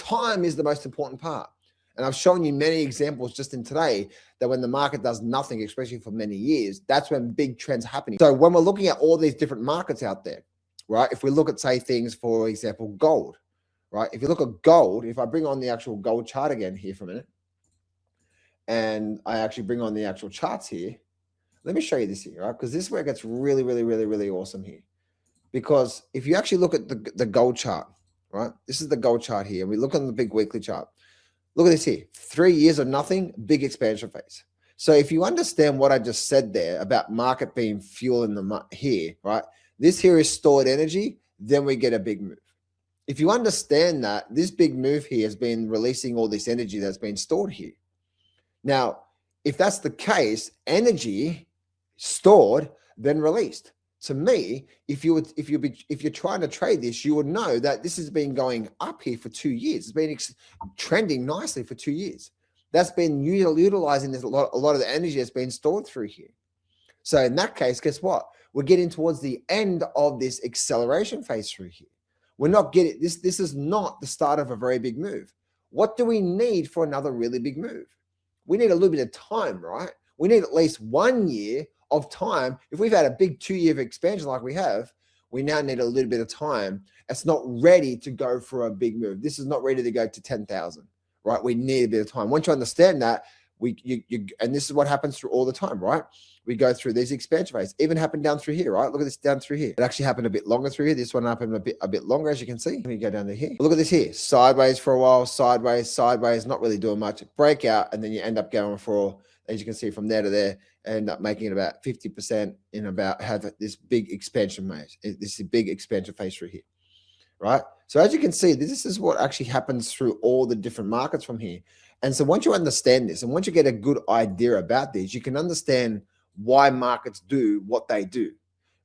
Time is the most important part. And I've shown you many examples just in today that when the market does nothing, especially for many years, that's when big trends are happening. So when we're looking at all these different markets out there, right? If we look at, say, things, for example, gold, right? If you look at gold, if I bring on the actual gold chart again here for a minute, and I actually bring on the actual charts here, let me show you this here, right? Because this is where it gets really, really, really, really awesome here. Because if you actually look at the gold chart, right? This is the gold chart here. We look on the big weekly chart. Look at this here. 3 years of nothing, big expansion phase. So if you understand what I just said there about market being fuel in the here, right? This here is stored energy, then we get a big move. If you understand that, this big move here has been releasing all this energy that's been stored here. Now, if that's the case, energy stored, then released. To me, if you're trying to trade this, you would know that this has been going up here for 2 years. It's been trending nicely for 2 years. That's been utilizing a lot of the energy that's been stored through here. So in that case, guess what? We're getting towards the end of this acceleration phase through here. We're not getting this. This is not the start of a very big move. What do we need for another really big move? We need a little bit of time, right? We need at least 1 year of time. If we've had a big 2 year expansion like we have, we now need a little bit of time. It's not ready to go for a big move. This is not ready to go to 10,000, right? We need a bit of time. Once you understand that, and this is what happens through all the time, right? We go through these expansion phases. Even happened down through here, right? Look at this down through here. It actually happened a bit longer through here. This one happened a bit longer, as you can see. Let me go down to here. Look at this here. Sideways for a while, sideways, not really doing much. Breakout, and then you end up going for, as you can see, from there to there, end up making it about 50% in about have this big expansion phase. This is a big expansion phase through here, right? So as you can see, this is what actually happens through all the different markets from here. And so once you understand this, and once you get a good idea about this, you can understand why markets do what they do,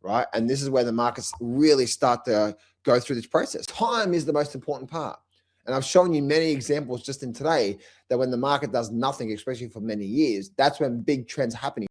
right? And this is where the markets really start to go through this process. Time is the most important part. And I've shown you many examples just in today that when the market does nothing, especially for many years, that's when big trends are happening.